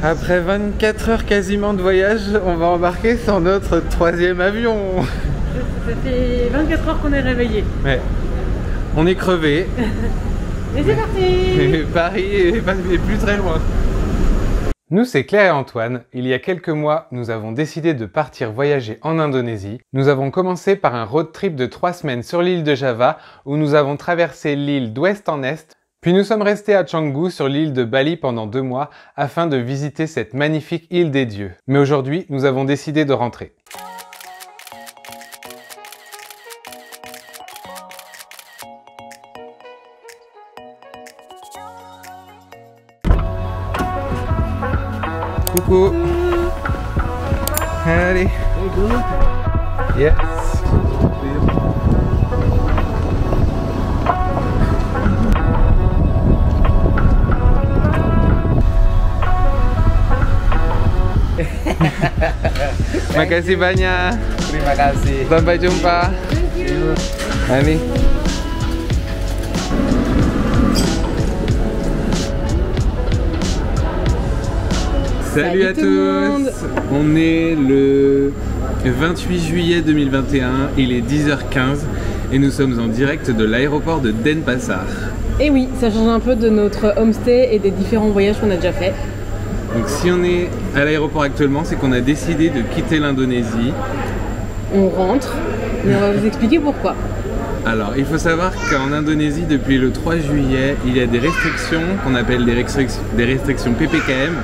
Après 24 heures quasiment de voyage, on va embarquer sur notre 3e avion. Ça fait 24 heures qu'on est réveillé. Ouais. On est crevé. Et c'est parti. Paris est plus très loin. Nous, c'est Claire et Antoine. Il y a quelques mois, nous avons décidé de partir voyager en Indonésie. Nous avons commencé par un road trip de 3 semaines sur l'île de Java, où nous avons traversé l'île d'ouest en est. Puis nous sommes restés à Canggu sur l'île de Bali pendant 2 mois afin de visiter cette magnifique île des dieux. Mais aujourd'hui, nous avons décidé de rentrer. Coucou. Allez. Yes. Makasih banyak. Terima kasih. Sampai jumpa. Allez. Salut à tous. On est le 28 juillet 2021, il est 10h15 et nous sommes en direct de l'aéroport de Denpasar. Et oui, ça change un peu de notre homestay et des différents voyages qu'on a déjà fait. Donc si on est à l'aéroport actuellement, c'est qu'on a décidé de quitter l'Indonésie. On rentre, mais on va vous expliquer pourquoi. Alors, il faut savoir qu'en Indonésie, depuis le 3 juillet, il y a des restrictions qu'on appelle des restrictions PPKM.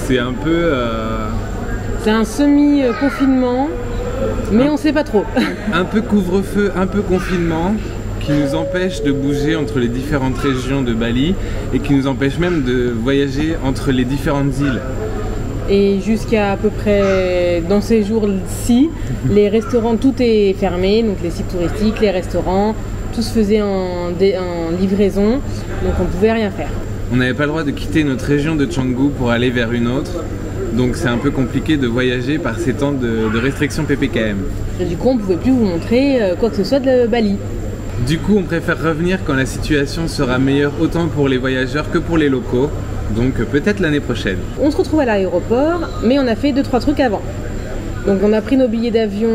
C'est un peu... C'est un semi-confinement, mais on sait pas trop. Un peu couvre-feu, un peu confinement, qui nous empêche de bouger entre les différentes régions de Bali et qui nous empêche même de voyager entre les différentes îles. Et jusqu'à peu près dans ces jours-ci, les restaurants, tout est fermé, donc les sites touristiques, les restaurants, tout se faisait en livraison, donc on pouvait rien faire. On n'avait pas le droit de quitter notre région de Canggu pour aller vers une autre, donc c'est un peu compliqué de voyager par ces temps de restrictions PPKM. Et du coup, on ne pouvait plus vous montrer quoi que ce soit de Bali. Du coup, on préfère revenir quand la situation sera meilleure autant pour les voyageurs que pour les locaux, donc peut-être l'année prochaine. On se retrouve à l'aéroport, mais on a fait 2-3 trucs avant. Donc on a pris nos billets d'avion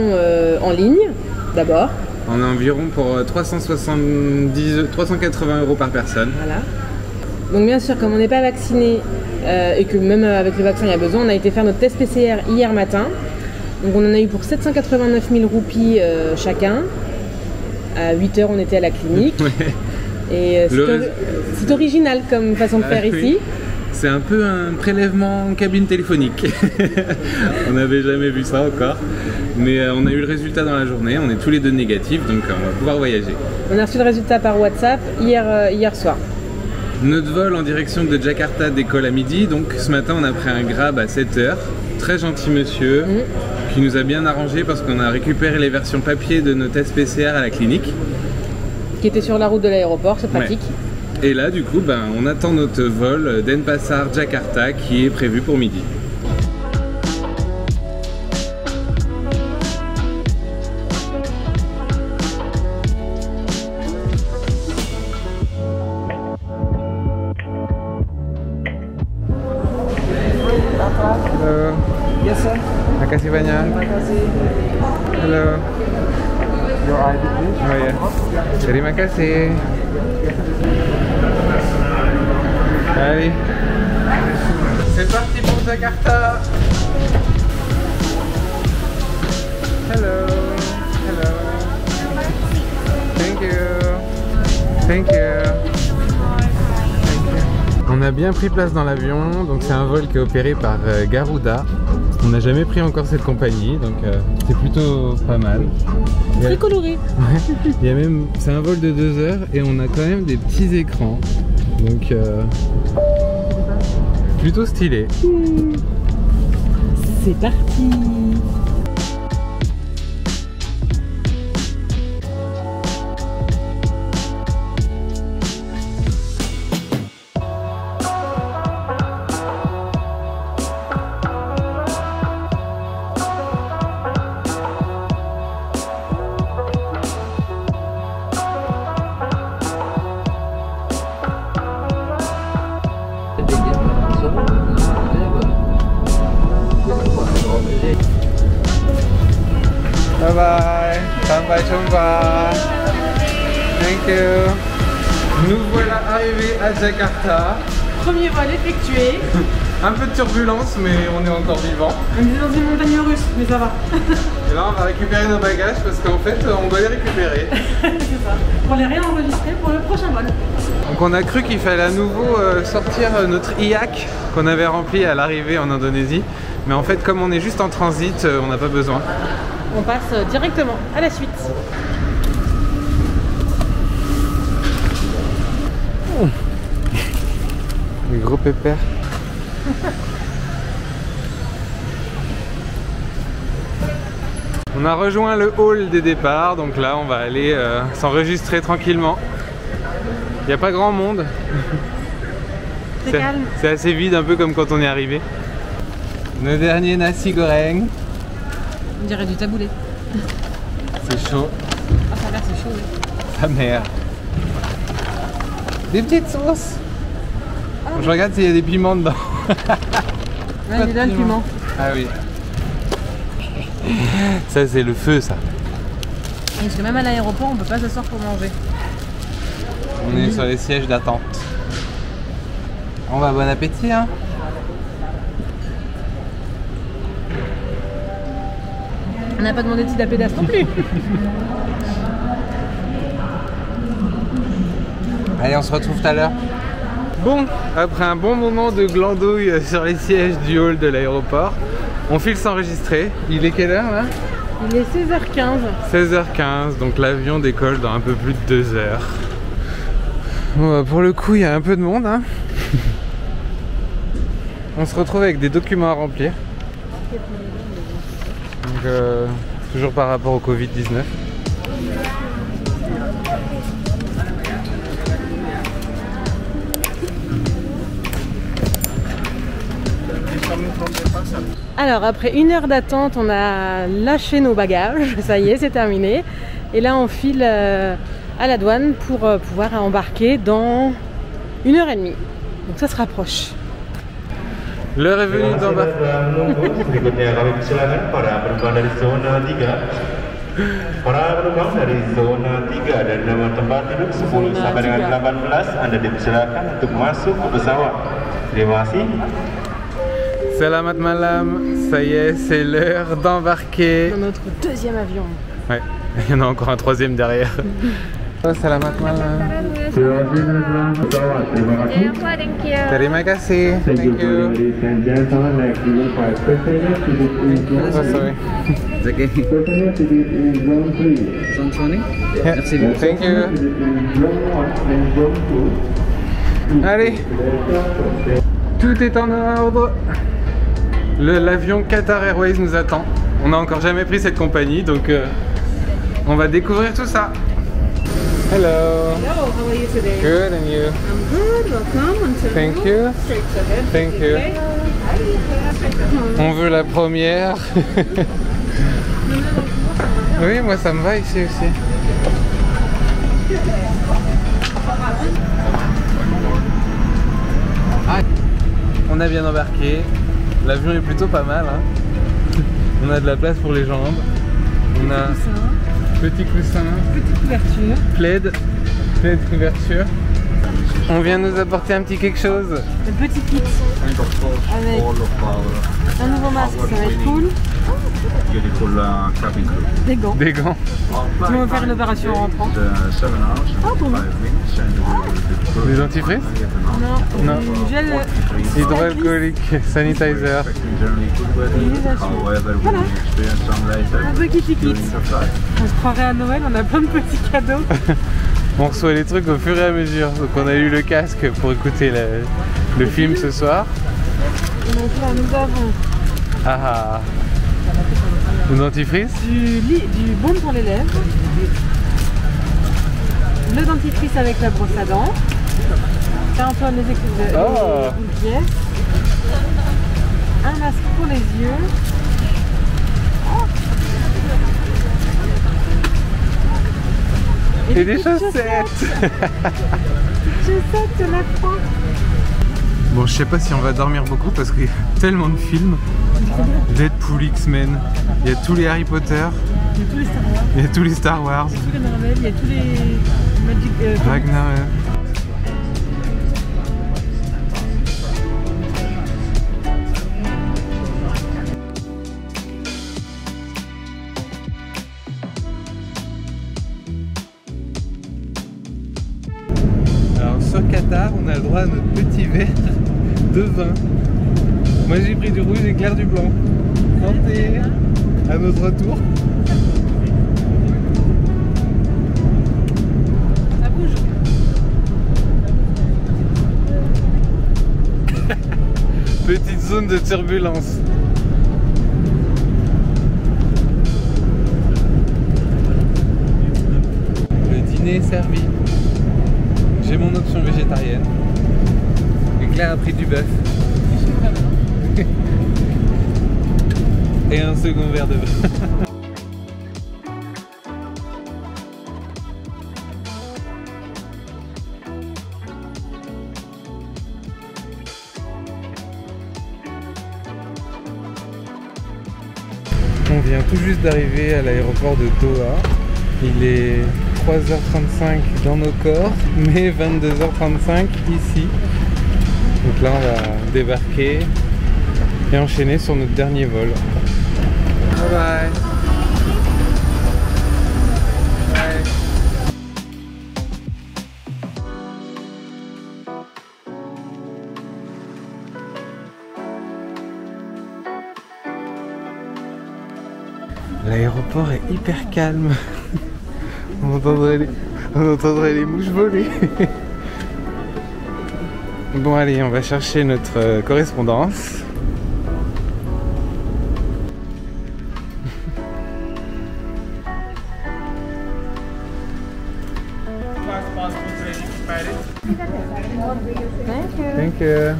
en ligne, d'abord. On a environ pour 380 € par personne. Voilà. Donc bien sûr, comme on n'est pas vacciné et que même avec le vaccin il y a besoin, on a été faire notre test PCR hier matin. Donc on en a eu pour 789 000 roupies chacun. À 8 h on était à la clinique. Ouais. Et c'est original comme façon de faire ici. C'est un peu un prélèvement en cabine téléphonique. On n'avait jamais vu ça encore. Mais on a eu le résultat dans la journée, on est tous les deux négatifs, donc on va pouvoir voyager. On a reçu le résultat par WhatsApp hier soir. Notre vol en direction de Jakarta décolle à midi, donc ce matin on a pris un Grab à 7 h. Très gentil monsieur, qui nous a bien arrangé parce qu'on a récupéré les versions papier de nos tests PCR à la clinique. Qui était sur la route de l'aéroport, c'est pratique. Ouais. Et là du coup, on attend notre vol Denpasar-Jakarta qui est prévu pour midi. Halo. Yes, sir. Makasih banyak. Terima kasih. Halo. Your ID, please. Oh ya. Terima kasih. Allez. C'est parti pour Jakarta. Hello. Hello. Thank you. Thank you. On a bien pris place dans l'avion, donc c'est un vol qui est opéré par Garuda. On n'a jamais pris encore cette compagnie, donc c'est plutôt pas mal. Très coloré. Ouais, il y a même, c'est un vol de 2 heures et on a quand même des petits écrans, donc plutôt stylé. C'est parti. Bye bye. Sampai jumpa. Thank you. Nous voilà arrivés à Jakarta. Premier vol effectué. Un peu de turbulence, mais on est encore vivant. On est dans une montagne russe, mais ça va. Et là, on va récupérer nos bagages parce qu'en fait, on doit les récupérer. C'est ça. Pour les réenregistrer pour le prochain vol. Donc on a cru qu'il fallait à nouveau sortir notre IAC qu'on avait rempli à l'arrivée en Indonésie. Mais en fait, comme on est juste en transit, on n'a pas besoin. On passe directement à la suite. Oh. Les gros pépères. On a rejoint le hall des départs, donc là on va aller s'enregistrer tranquillement. Il n'y a pas grand monde. C'est calme. C'est assez vide, un peu comme quand on est arrivé. Le dernier nasi goreng. On dirait du taboulé. C'est chaud. Ah, ça a l'air, c'est chaud. Oui. Sa mère. Des petites sauces. Je regarde s'il y a des piments dedans. Ouais, il est là le piment. Ah oui. Ça c'est le feu ça. Parce que même à l'aéroport, on peut pas s'asseoir pour manger. On est sur les sièges d'attente. On va, bon appétit hein. On n'a pas demandé de la pédasse non plus. Allez, on se retrouve tout à l'heure. Bon, après un bon moment de glandouille sur les sièges du hall de l'aéroport, on file s'enregistrer. Il est quelle heure là? Il est 16h15. 16h15, donc l'avion décolle dans un peu plus de 2 heures. Bon, bah, pour le coup, il y a un peu de monde. Hein. On se retrouve avec des documents à remplir. Donc, toujours par rapport au Covid-19. Alors après 1 heure d'attente, on a lâché nos bagages, ça y est, c'est terminé. Et là on file à la douane pour pouvoir embarquer dans 1h30. Donc ça se rapproche. L'heure est venue d'embarquer. Para penumpang dari zona 3 dan nama tempat duduk 10 sampai dengan 18 Anda dipersilakan untuk masuk ke pesawat. Terima kasih. Salamat malam, ça y est, c'est l'heure d'embarquer. Dans notre deuxième avion. Ouais, il y en a encore un troisième derrière. Salamat malam. Terima kasih. Thank you. Oh, sorry. It's okay. Zone 20? Merci beaucoup. Thank you. Allez, tout est en ordre. L'avion Qatar Airways nous attend. On n'a encore jamais pris cette compagnie, donc on va découvrir tout ça. Hello. Hello, how are you today? Good, and you? I'm good, welcome. Thank you. Thank you. On veut la première. Oui, moi ça me va ici aussi. Ah, on a bien embarqué. L'avion est plutôt pas mal. Hein. On a de la place pour les jambes. On a petit coussin, Petite couverture. plaid couverture. On vient nous apporter un petit quelque chose. Le petit kit avec un nouveau masque, ça va être cool. Des gants. Des gants. Tu vas me faire une opération en rentrant. Ah pour moi. Des dentifrices? Non, Non. du gel Hydroalcoolique, sanitizer. Voilà. Un petit kit. On se croirait à Noël, on a plein de petits cadeaux. On reçoit les trucs au fur et à mesure. Donc on a eu le casque pour écouter le film ce soir. Donc là nous avons Ah, le dentifrice. du baume pour les lèvres, le dentifrice avec la brosse à dents, ça Antoine les pièces, un masque pour les yeux, et des chaussettes. Chaussettes de la croix. Bon, je sais pas si on va dormir beaucoup parce qu'il y a tellement de films. Deadpool, X-Men, il y a tous les Harry Potter. Il y a tous les Star Wars. Il y a tous les Star Wars. Il y a tous les Marvel, il y a tous les Magic... Ragnar. Alors sur Qatar, on a le droit à notre petit verre de vin. Moi j'ai pris du rouge et Claire du blanc. Santé à notre retour. Ça bouge. Petite zone de turbulence. Le dîner est servi. J'ai mon option végétarienne. Et Claire a pris du bœuf. Et un second verre de vin. On vient tout juste d'arriver à l'aéroport de Doha. Il est 3h35 dans nos corps, mais 22h35 ici. Donc là on va débarquer et enchaîner sur notre dernier vol. Bye bye. Bye. L'aéroport est hyper calme. On entendrait les mouches voler. Bon allez, on va chercher notre correspondance. Thank you.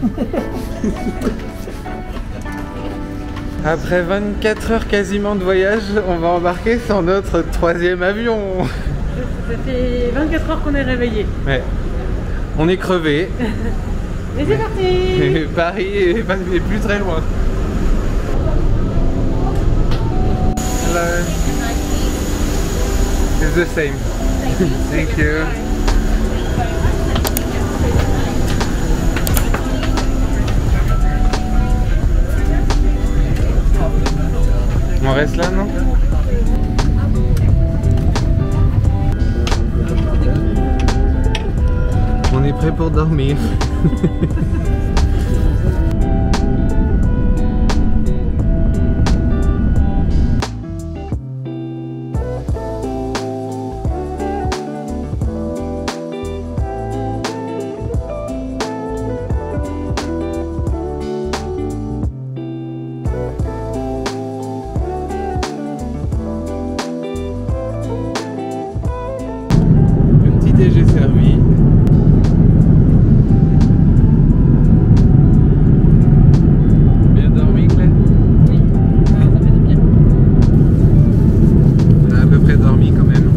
Après 24 heures quasiment de voyage, on va embarquer sur notre 3e avion. Ça fait 24 heures qu'on est réveillé. Ouais. On est crevé. Et c'est parti. Et Paris est plus très loin. Hello. It's the same. Thank you. On reste là, non? On est prêt pour dormir. J'ai servi. Bien dormi, Claire? Oui, ça fait du bien. On a à peu près dormi quand même.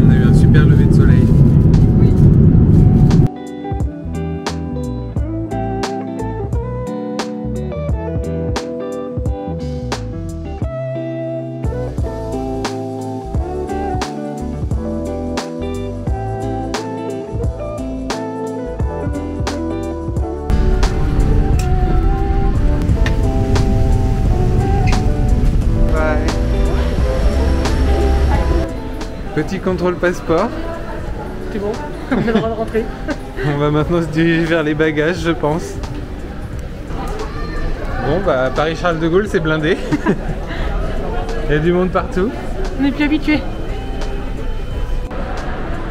On a eu un super lever de soleil. Oui. Petit contrôle passeport. C'est bon, on a le droit de rentrer. On va maintenant se diriger vers les bagages, je pense. Bon, bah Paris-Charles de Gaulle, c'est blindé. Il y a du monde partout. On n'est plus habitués.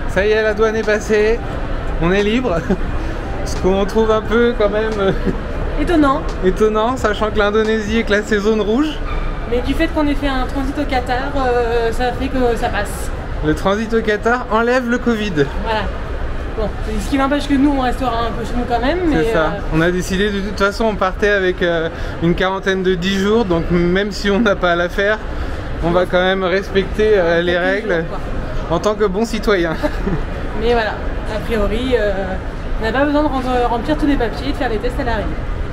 Ça y est, la douane est passée. On est libre. Ce qu'on trouve un peu quand même étonnant, sachant que l'Indonésie est classée zone rouge. Mais du fait qu'on ait fait un transit au Qatar, ça fait que ça passe. Le transit au Qatar enlève le Covid. Voilà. Bon, ce qui n'empêche que nous, on restera un peu chez nous quand même. C'est ça. On a décidé, de toute façon, on partait avec une quarantaine de 10 jours. Donc même si on n'a pas à la faire, on va quand même respecter les règles en tant que bon citoyen. Mais voilà, a priori, on n'a pas besoin de remplir tous les papiers et de faire les tests à l'arrivée.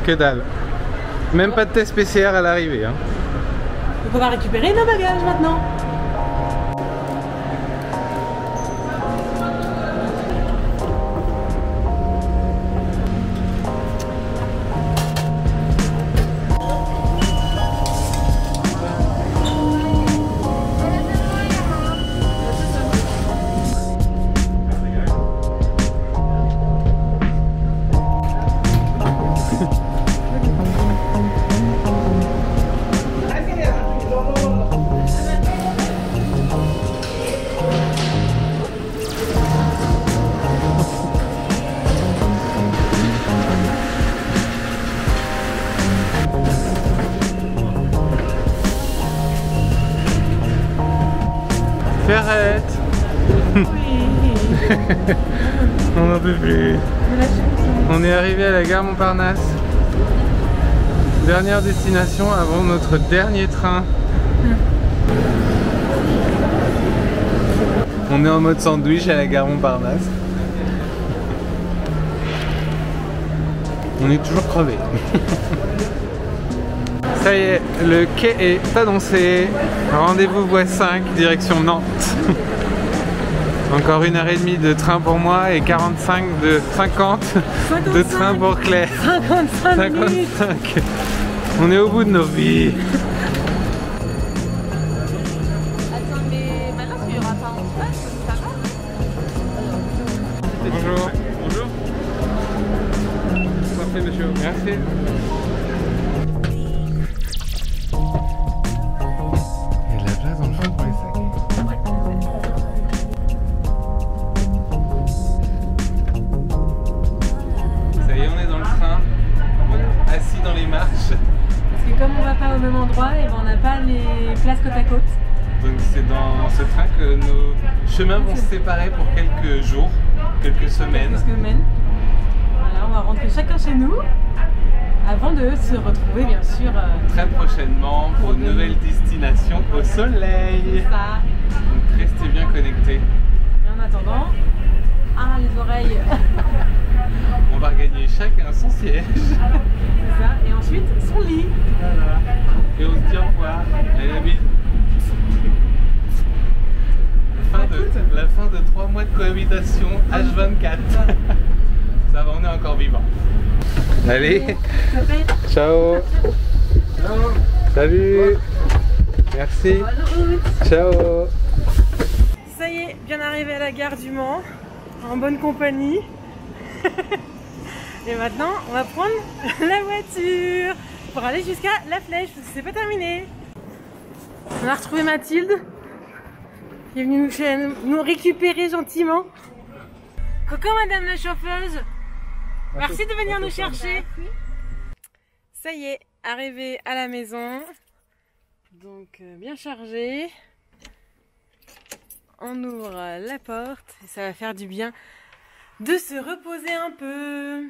Que dalle. Même pas de test PCR à l'arrivée. Hein. Donc on va récupérer nos bagages maintenant. Ferrette. On n'en peut plus. On est arrivé à la gare Montparnasse. Dernière destination avant notre dernier train. On est en mode sandwich à la gare Montparnasse. On est toujours crevé. Ça y est, le quai est annoncé. Rendez-vous voie 5, direction Nantes. Encore 1h30 de train pour moi et 50 de train pour Claire. 55. On est au bout de nos vies. Attends, mais maintenant il n'y aura pas en face, ça va? Bonjour. Bonjour. Parfait, monsieur. Merci. Il y a de la place dans le fond pour les sacs. Ça y est, on est dans le train. Assis dans les marches. Parce que comme on va pas au même endroit, et ben on n'a pas les places côte à côte. Donc c'est dans ce train que nos chemins vont se séparer pour quelques jours, quelques semaines. Voilà, on va rentrer chacun chez nous avant de se retrouver bien sûr Très prochainement pour une nouvelle destination au soleil. ça. Donc restez bien connectés. Et en attendant, les oreilles, On va regagner chacun son siège. c'est ça, et ensuite son lit. Voilà. Et on se dit au revoir. Allez, la bise. La fin de 3 mois de cohabitation H24. Ça va, on est encore vivant. Allez, ciao. Ciao. Salut. Merci. Ciao. Ça y est, bien arrivé à la gare du Mans, en bonne compagnie. Et maintenant, on va prendre la voiture pour aller jusqu'à La Flèche, parce que c'est pas terminé. On a retrouvé Mathilde, qui est venue nous récupérer gentiment. Coucou madame la chauffeuse. Merci de venir nous chercher. Ça y est, arrivé à la maison. Donc bien chargé. On ouvre la porte et ça va faire du bien de se reposer un peu.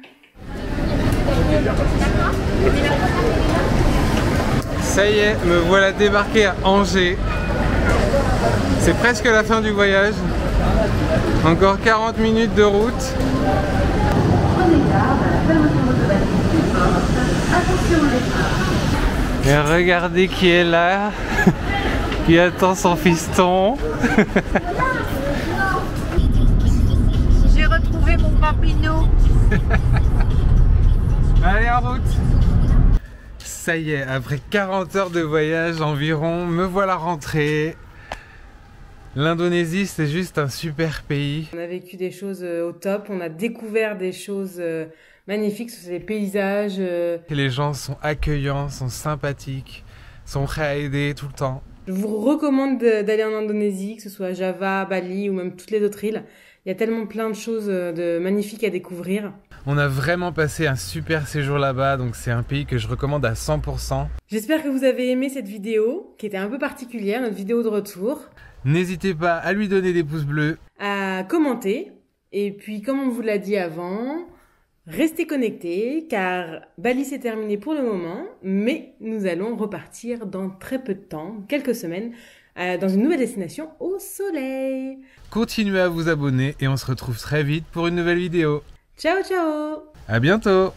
Ça y est, me voilà débarqué à Angers. C'est presque la fin du voyage. Encore 40 minutes de route. Et regardez qui est là, qui attend son fiston. J'ai retrouvé mon papino. Allez, en route. Ça y est, après 40 heures de voyage environ, me voilà rentré. L'Indonésie, c'est juste un super pays. On a vécu des choses au top, on a découvert des choses magnifiques, sur les paysages. Les gens sont accueillants, sont sympathiques, sont prêts à aider tout le temps. Je vous recommande d'aller en Indonésie, que ce soit Java, Bali ou même toutes les autres îles. Il y a tellement plein de choses de magnifiques à découvrir. On a vraiment passé un super séjour là-bas, donc c'est un pays que je recommande à 100%. J'espère que vous avez aimé cette vidéo, qui était un peu particulière, notre vidéo de retour. N'hésitez pas à lui donner des pouces bleus, À commenter, et puis comme on vous l'a dit avant, restez connectés, car Bali c'est terminé pour le moment, mais nous allons repartir dans très peu de temps, quelques semaines, dans une nouvelle destination au soleil. continuez à vous abonner et on se retrouve très vite pour une nouvelle vidéo. Ciao ciao! À bientôt!